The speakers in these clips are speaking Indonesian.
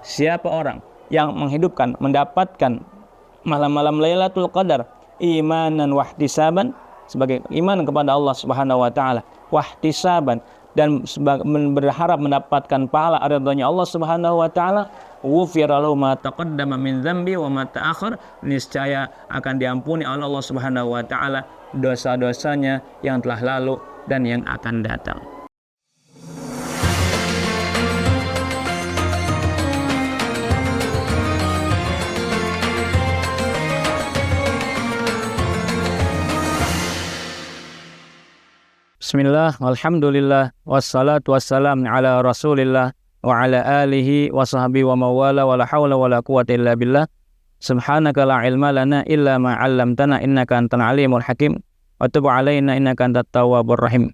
siapa orang yang menghidupkan, mendapatkan malam-malam Lailatul Qadar imanan wahtisaban, sebagai iman kepada Allah Subhanahu wa taala, wahtisaban, dan berharap mendapatkan pahala ridhonya Allah Subhanahu wa taala, ghufira lahu ma taqaddama min dzambi wa ma ta'akhkhar, niscaya akan diampuni oleh Allah Subhanahu wa taala dosa-dosanya yang telah lalu dan yang akan datang. Bismillah, alhamdulillah, wassalatu wassalamu ala rasulillah wa ala alihi wa sahbihi wa mawala wa la hawla wa la quwwata illa billah. Subhanaka la ilma lana illa ma 'allamtana innaka antal alimul hakim wa tub 'alaina innaka antat tawwabur rahim.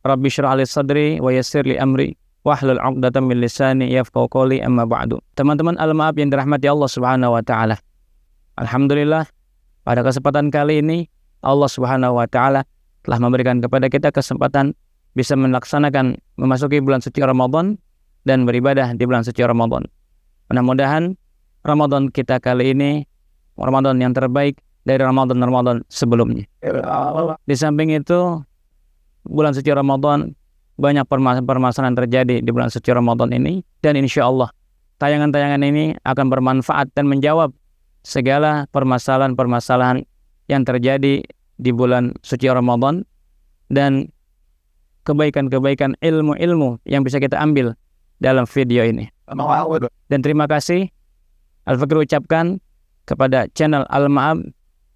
Rabbi shrah li sadri wa yassir li amri wahlul 'uqdatam min lisani yafqahu qawli, amma ba'du. Teman-teman Al-Ma'ab yang dirahmati Allah Subhanahu wa taala. Alhamdulillah, pada kesempatan kali ini Allah Subhanahu wa taala telah memberikan kepada kita kesempatan bisa melaksanakan memasuki bulan suci Ramadan dan beribadah di bulan suci Ramadan. Mudah-mudahan Ramadan kita kali ini Ramadan yang terbaik dari Ramadan sebelumnya. Di samping itu, bulan suci Ramadan banyak permasalahan terjadi di bulan suci Ramadan ini, dan insya Allah tayangan-tayangan ini akan bermanfaat dan menjawab segala permasalahan-permasalahan yang terjadi di bulan suci Ramadan dan kebaikan-kebaikan ilmu-ilmu yang bisa kita ambil dalam video ini. Dan terima kasih Al-Fakir ucapkan kepada channel Al-Ma'ab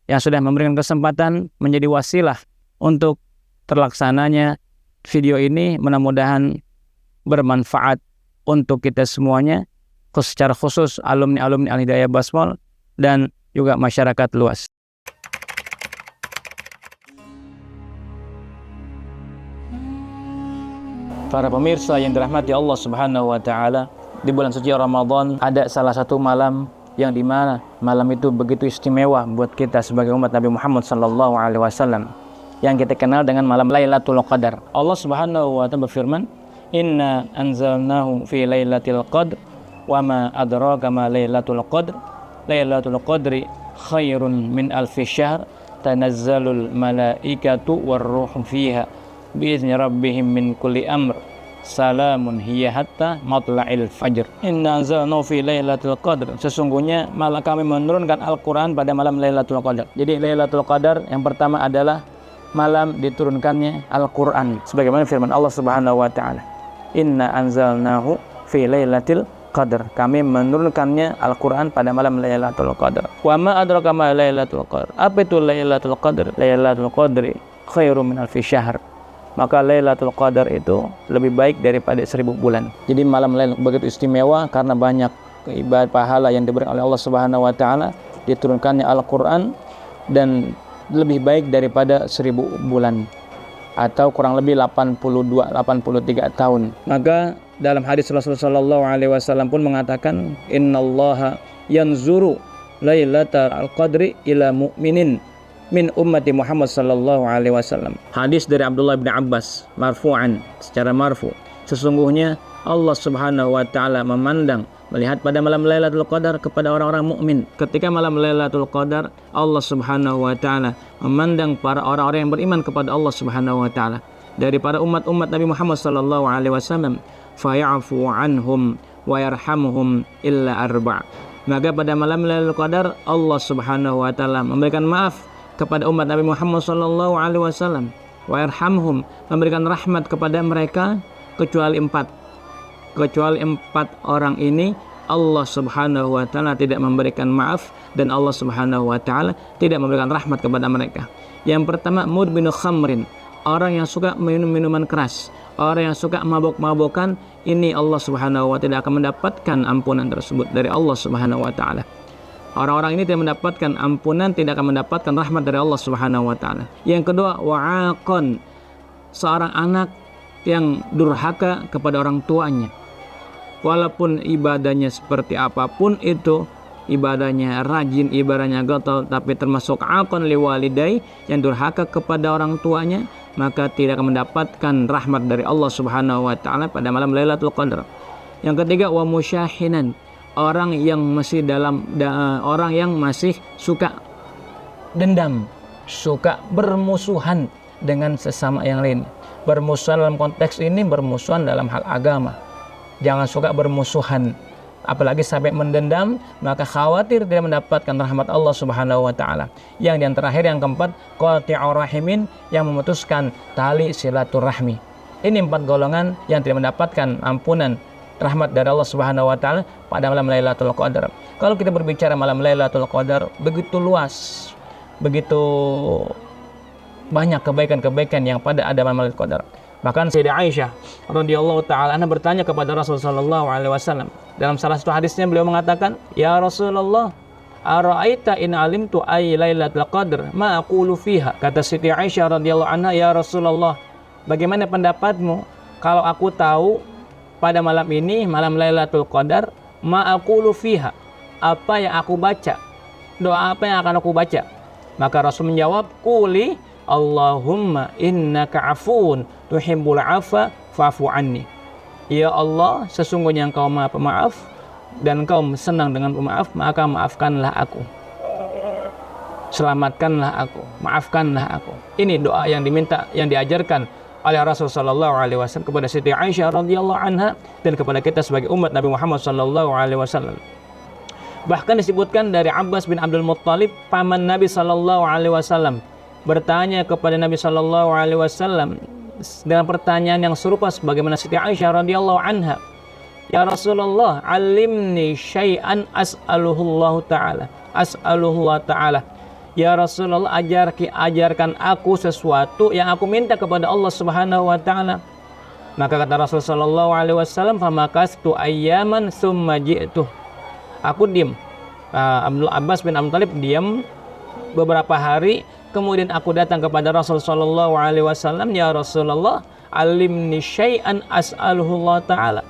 yang sudah memberikan kesempatan menjadi wasilah untuk terlaksananya video ini. Mudah-mudahan bermanfaat untuk kita semuanya, secara khusus alumni-alumni Al-Hidayah Basmol dan juga masyarakat luas. Para pemirsa yang dirahmati Allah Subhanahu wa taala, di bulan suci Ramadan ada salah satu malam yang dimana malam itu begitu istimewa buat kita sebagai umat Nabi Muhammad sallallahu alaihi wasallam, yang kita kenal dengan malam Lailatul Qadar. Allah Subhanahu wa taala berfirman, "Inna anzalnahu fi lailatul qadr wa ma adraka ma lailatul qadr. Lailatul qadri khairun min alfi syahr. Tanazzalul malaikatu warruhu fiha biizni rabbihim min kulli amr. Salamun hiya hatta matla'il fajr." Inna anzalnahu fi lailatul qadr. Sesungguhnya malah kami menurunkan Al-Quran pada malam Lailatul Qadar. Jadi Lailatul Qadar yang pertama adalah malam diturunkannya Al-Quran, sebagaimana firman Allah Subhanahu wa taala, "Inna anzalnahu fi lailatul qadar." Kami menurunkannya Al-Quran pada malam Lailatul Qadar. Wa ma adraka ma lailatul qadar. Apa itu Lailatul Qadar? Lailatul Qadri khairum min alfi syahr. Maka Lailatul Qadar itu lebih baik daripada 1000 bulan. Jadi malam Lailatul begitu istimewa karena banyak ibadah pahala yang diberikan oleh Allah Subhanahu wa taala, diturunkannya Al-Qur'an, dan lebih baik daripada 1000 bulan atau kurang lebih 83 tahun. Maka dalam hadis Rasulullah sallallahu alaihi wasallam pun mengatakan, "Innallaha yanzuru Lailatul Qadri ila mu'minin min ummati Muhammad sallallahu alaihi wasallam." Hadis dari Abdullah bin Abbas marfu'an, secara marfu, sesungguhnya Allah Subhanahu wa taala melihat pada malam Lailatul Qadar kepada orang-orang mukmin. Ketika malam Lailatul Qadar, Allah Subhanahu wa taala memandang para orang-orang yang beriman kepada Allah Subhanahu wa taala dari para umat-umat Nabi Muhammad sallallahu alaihi wasallam, faya'fu anhum wa yarhamuhum illa arba'. Maka pada malam Lailatul Qadar Allah Subhanahu wa taala memberikan maaf kepada umat Nabi Muhammad sallallahu alaihi wasallam, wa yarhamhum, memberikan rahmat kepada mereka kecuali 4 orang ini Allah Subhanahu wa taala tidak memberikan maaf dan Allah Subhanahu wa taala tidak memberikan rahmat kepada mereka. Yang pertama, mudminu khamrin, orang yang suka minum minuman keras, orang yang suka mabok-mabokan, ini Allah Subhanahu wa taala tidak akan mendapatkan ampunan tersebut dari Allah Subhanahu wa taala. Orang-orang ini tidak mendapatkan ampunan, tidak akan mendapatkan rahmat dari Allah Subhanahu wa taala. Yang kedua, wa'aqon, seorang anak yang durhaka kepada orang tuanya. Walaupun ibadahnya seperti apapun itu, ibadahnya rajin, ibadahnya gatal, tapi termasuk aqon liwalidai, yang durhaka kepada orang tuanya, maka tidak akan mendapatkan rahmat dari Allah Subhanahu wa taala pada malam Lailatul Qadar. Yang ketiga, wa musyahinan, orang yang masih orang yang masih suka dendam, suka bermusuhan dengan sesama yang lain. Bermusuhan dalam konteks ini bermusuhan dalam hal agama. Jangan suka bermusuhan, apalagi sampai mendendam, maka khawatir tidak mendapatkan rahmat Allah Subhanahu wa taala. Yang yang terakhir, yang keempat, qati'ur rahimin, yang memutuskan tali silaturahmi. Ini 4 golongan yang tidak mendapatkan ampunan rahmat dari Allah Subhanahu wa taala pada malam Lailatul Qadar. Kalau kita berbicara malam Lailatul Qadar, begitu luas, begitu banyak kebaikan-kebaikan yang pada ada malam Lailatul Qadar. Bahkan Sayyidah Aisyah radhiyallahu taala anha bertanya kepada Rasulullah sallallahu alaihi wasallam. Dalam salah satu hadisnya beliau mengatakan, "Ya Rasulullah, ara'aita in alimtu ay Lailatul Qadar ma aqulu fiha?" Kata Siti Aisyah radhiyallahu anha, "Ya Rasulullah, bagaimana pendapatmu kalau aku tahu pada malam ini, malam Lailatul Qadar, ma aqulu fiha, apa yang aku baca? Doa apa yang akan aku baca?" Maka Rasul menjawab, "Quli Allahumma innaka afuun tuhibbul afa fa'fu anni." Ya Allah, sesungguhnya Engkau Maha Pemaaf dan Engkau senang dengan pemaaf, maka maafkanlah aku. Selamatkanlah aku, maafkanlah aku. Ini doa yang diminta, yang diajarkan oleh Rasulullah sallallahu alaihi wasallam kepada Siti Aisyah radhiyallahu anha dan kepada kita sebagai umat Nabi Muhammad sallallahu alaihi wasallam. Bahkan disebutkan dari Abbas bin Abdul Muttalib, paman Nabi sallallahu alaihi wasallam, bertanya kepada Nabi sallallahu alaihi wasallam dengan pertanyaan yang serupa sebagaimana Siti Aisyah radhiyallahu anha, "Ya Rasulullah, alimni syai'an as'aluhullahu ta'ala." As'aluhullah ta'ala. Ya Rasulullah, ajarkan aku sesuatu yang aku minta kepada Allah Subhanahu wa taala. Maka kata Rasul sallallahu alaihi wasallam, "Famakastu ayyaman tsumma ji'tu." Aku diam. Abdul Abbas bin Abdul Thalib diam beberapa hari, kemudian aku datang kepada Rasul sallallahu alaihi wasallam, "Ya Rasulullah, alimni syai'an as'aluhullah ta'ala."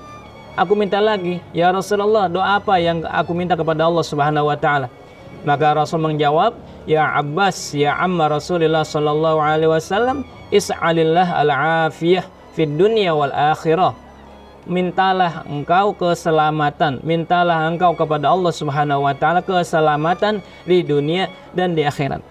Aku minta lagi, "Ya Rasulullah, doa apa yang aku minta kepada Allah Subhanahu wa taala?" Maka Rasul menjawab, "Ya Abbas, ya amma Rasulullah sallallahu alaihi wasallam, is'alillah al-afiyah fid dunya wal akhirah." Mintalah engkau keselamatan, mintalah engkau kepada Allah Subhanahu wa taala keselamatan di dunia dan di akhirat.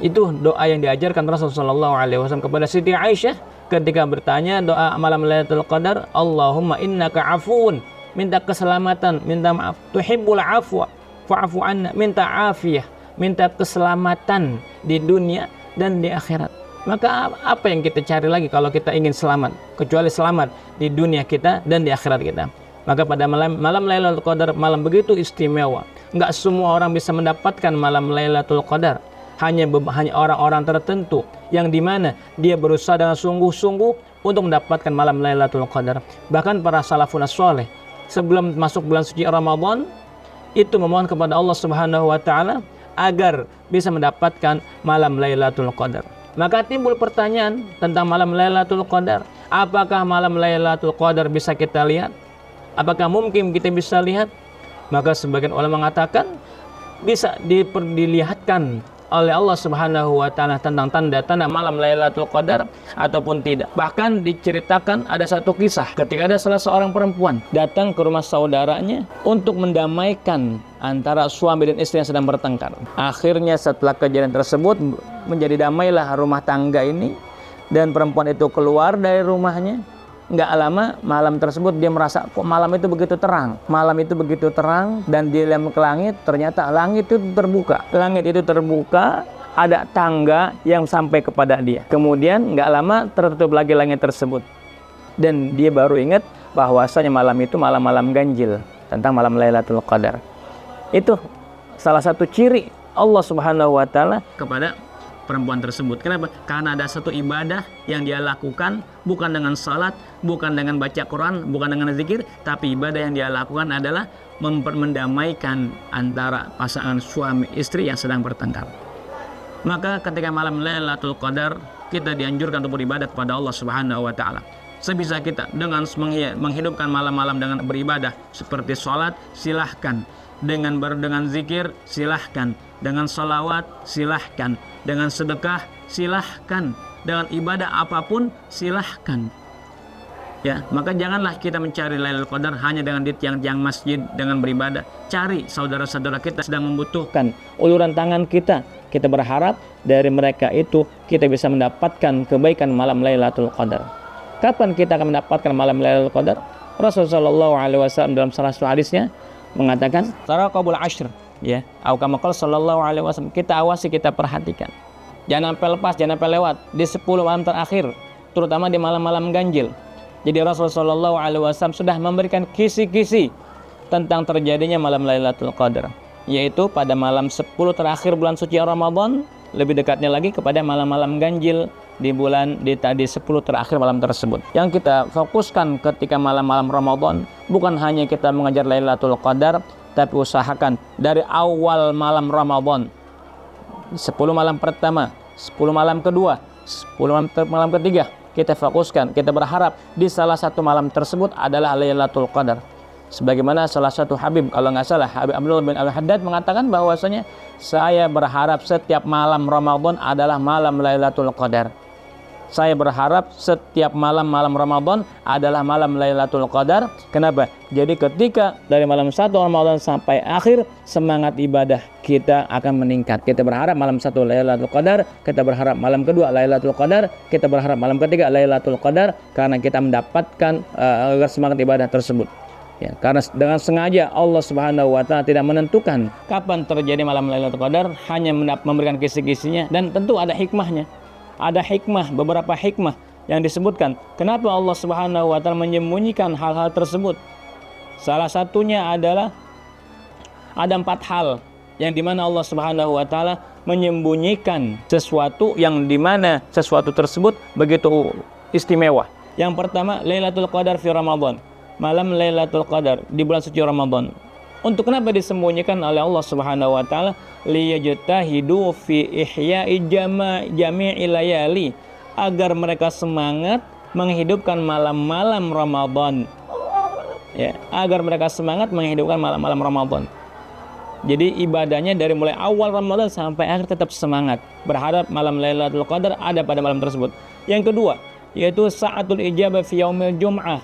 Itu doa yang diajarkan Rasulullah sallallahu alaihi wasallam kepada Siti Aisyah ketika bertanya doa malam Lailatul Qadar, "Allahumma innaka afuun," minta keselamatan, minta maaf, "tuhibbul afwa fa'fu anna," minta afiyah, minta keselamatan di dunia dan di akhirat. Maka apa yang kita cari lagi kalau kita ingin selamat, kecuali selamat di dunia kita dan di akhirat kita. Maka pada malam Lailatul Qadar, malam begitu istimewa. Enggak semua orang bisa mendapatkan malam Lailatul Qadar. Hanya orang-orang tertentu yang dimana dia berusaha dengan sungguh-sungguh untuk mendapatkan malam Lailatul Qadar. Bahkan para salafun saleh sebelum masuk bulan suci Ramadan itu memohon kepada Allah Subhanahu wa taala agar bisa mendapatkan malam Lailatul Qadar. Maka timbul pertanyaan tentang malam Lailatul Qadar. Apakah malam Lailatul Qadar bisa kita lihat? Apakah mungkin kita bisa lihat? Maka sebagian ulama mengatakan bisa dilihatkan oleh Allah Subhanahu wa taala tentang tanda-tanda malam Lailatul Qadar ataupun tidak. Bahkan diceritakan ada satu kisah ketika ada salah seorang perempuan datang ke rumah saudaranya untuk mendamaikan antara suami dan istri yang sedang bertengkar. Akhirnya setelah kejadian tersebut menjadi damailah rumah tangga ini dan perempuan itu keluar dari rumahnya. Nggak lama malam tersebut dia merasa kok malam itu begitu terang. Malam itu begitu terang dan dia lihat ke langit, ternyata langit itu terbuka. Langit itu terbuka, ada tangga yang sampai kepada dia. Kemudian nggak lama tertutup lagi langit tersebut. Dan dia baru ingat bahwasanya malam itu malam-malam ganjil tentang malam Lailatul Qadar. Itu salah satu ciri Allah Subhanahu wa taala kepada perempuan tersebut. Kenapa? Karena ada satu ibadah yang dia lakukan bukan dengan salat, bukan dengan baca Quran, bukan dengan zikir, tapi ibadah yang dia lakukan adalah mendamaikan antara pasangan suami istri yang sedang bertengkar. Maka ketika malam Lailatul Qadar kita dianjurkan untuk beribadah kepada Allah Subhanahu wa taala. Sebisa kita dengan menghidupkan malam-malam dengan beribadah seperti salat, silahkan. Dengan zikir, silahkan. Dengan salawat, silahkan. Dengan sedekah, silahkan. Dengan ibadah apapun, silahkan. Ya, maka janganlah kita mencari Lailatul Qadar hanya dengan di tiang-tiang masjid dengan beribadah. Cari saudara-saudara kita sedang membutuhkan uluran tangan kita. Kita berharap dari mereka itu kita bisa mendapatkan kebaikan malam Lailatul Qadar. Kapan kita akan mendapatkan malam Lailatul Qadar? Rasulullah SAW dalam salah satu hadisnya mengatakan, "Taraqabul ashr." Ya, atau kama qala sallallahu alaihi wasallam, kita awasi, kita perhatikan. Jangan sampai lepas, jangan sampai lewat di 10 malam terakhir, terutama di malam-malam ganjil. Jadi Rasulullah SAW sudah memberikan kisi-kisi tentang terjadinya malam Lailatul Qadar, yaitu pada malam 10 terakhir bulan suci Ramadan, lebih dekatnya lagi kepada malam-malam ganjil di 10 terakhir malam tersebut. Yang kita fokuskan ketika malam-malam Ramadan bukan hanya kita mengejar Lailatul Qadar, tapi usahakan dari awal malam Ramadan, 10 malam pertama, 10 malam kedua, 10 malam ketiga, kita fokuskan, kita berharap di salah satu malam tersebut adalah Lailatul Qadar. Sebagaimana salah satu Habib, kalau nggak salah, Habib Abdullah bin Al-Haddad mengatakan bahwasanya saya berharap setiap malam Ramadan adalah malam Lailatul Qadar. Saya berharap setiap malam Ramadan adalah malam Lailatul Qadar. Kenapa? Jadi ketika dari malam 1 Ramadan sampai akhir, semangat ibadah kita akan meningkat. Kita berharap malam 1 Lailatul Qadar, kita berharap malam kedua Lailatul Qadar, kita berharap malam ketiga Lailatul Qadar, karena kita mendapatkan semangat ibadah tersebut. Ya, karena dengan sengaja Allah Subhanahu wa taala tidak menentukan kapan terjadi malam Lailatul Qadar, hanya memberikan kisi-kisinya, dan tentu ada hikmahnya. Ada hikmah, beberapa hikmah yang disebutkan kenapa Allah Subhanahu wa taala menyembunyikan hal-hal tersebut. Salah satunya adalah ada 4 hal yang dimana Allah Subhanahu wa taala menyembunyikan sesuatu yang dimana sesuatu tersebut begitu istimewa. Yang pertama, Lailatul Qadar fi Ramadan. Malam Lailatul Qadar di bulan suci Ramadan. Untuk kenapa disembunyikan oleh Allah Subhanahu wa taala? Liyajtahidu fi ihya'i jami'i layali, agar mereka semangat menghidupkan malam-malam Ramadan. Ya, agar mereka semangat menghidupkan malam-malam Ramadan. Jadi ibadahnya dari mulai awal Ramadan sampai akhir tetap semangat, berharap malam Lailatul Qadar ada pada malam tersebut. Yang kedua, yaitu sa'atul ijabah fi yaumil jum'ah.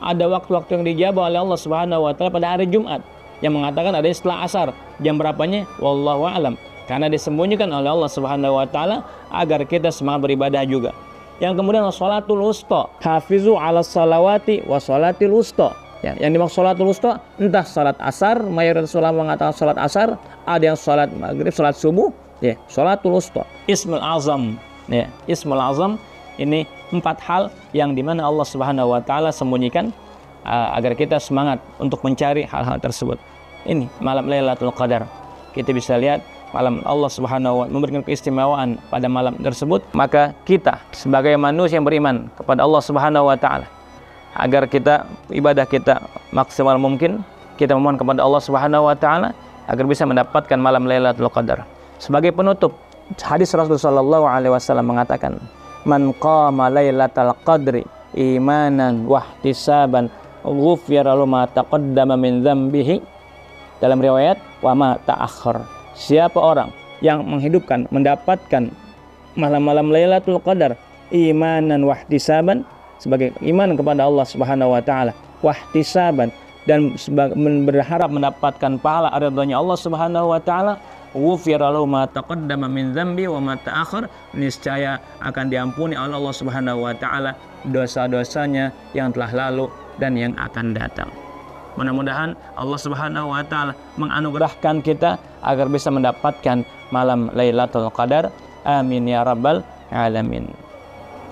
Ada waktu-waktu yang dijabah oleh Allah Subhanahu wa taala pada hari Jumat, yang mengatakan ada setelah asar. Jam berapanya? Wallahu a'lam. Karena disembunyikan oleh Allah Subhanahu wa taala agar kita semangat beribadah juga. Yang kemudian sholatul wusta. Hafizu 'alas salawati wa sholatil wusta. Ya, yang dimaksud sholatul wusta entah salat asar, mayoritas ulama mengatakan salat asar, ada yang salat maghrib, salat subuh, ya, sholatul wusta. Ismul azam. Ya, Ismul azam ini 4 hal yang dimana Allah Subhanahu wa taala sembunyikan agar kita semangat untuk mencari hal-hal tersebut. Ini malam Lailatul Qadar. Kita bisa lihat malam Allah Subhanahu wa taala memberikan keistimewaan pada malam tersebut. Maka kita sebagai manusia yang beriman kepada Allah Subhanahu wa taala, agar kita ibadah kita maksimal mungkin, kita memohon kepada Allah Subhanahu wa taala agar bisa mendapatkan malam Lailatul Qadar. Sebagai penutup, hadis Rasulullah sallallahu alaihi wasallam mengatakan, "Man qama Lailatul Qadri imanan wa ihtisaban ghufira lahu ma taqaddama min dzambihi." Dalam riwayat, wa ma ta'akhkhar. Siapa orang yang menghidupkan, mendapatkan malam-malam Lailatul Qadar imanan wa ihtisaban, sebagai iman kepada Allah Subhanahu wa taala, wa ihtisaban, dan berharap mendapatkan pahala ridhonya Allah Subhanahu wa taala, ghufira lahu ma taqaddama min dzambi wa ma ta'akhkhar, niscaya akan diampuni oleh Allah Subhanahu wa taala dosa-dosanya yang telah lalu dan yang akan datang. Mudah-mudahan Allah Subhanahu wa taala menganugerahkan kita agar bisa mendapatkan malam Lailatul Qadar. Amin ya rabbal alamin.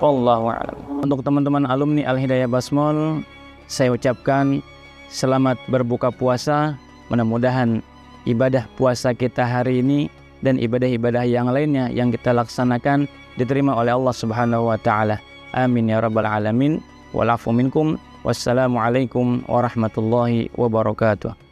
Wallahu a'lam. Untuk teman-teman alumni Al-Hidayah Basmol, saya ucapkan selamat berbuka puasa. Mudah-mudahan ibadah puasa kita hari ini dan ibadah-ibadah yang lainnya yang kita laksanakan diterima oleh Allah Subhanahu wa taala. Amin ya rabbal alamin. Wal afu minkum. Wassalamualaikum warahmatullahi wabarakatuh.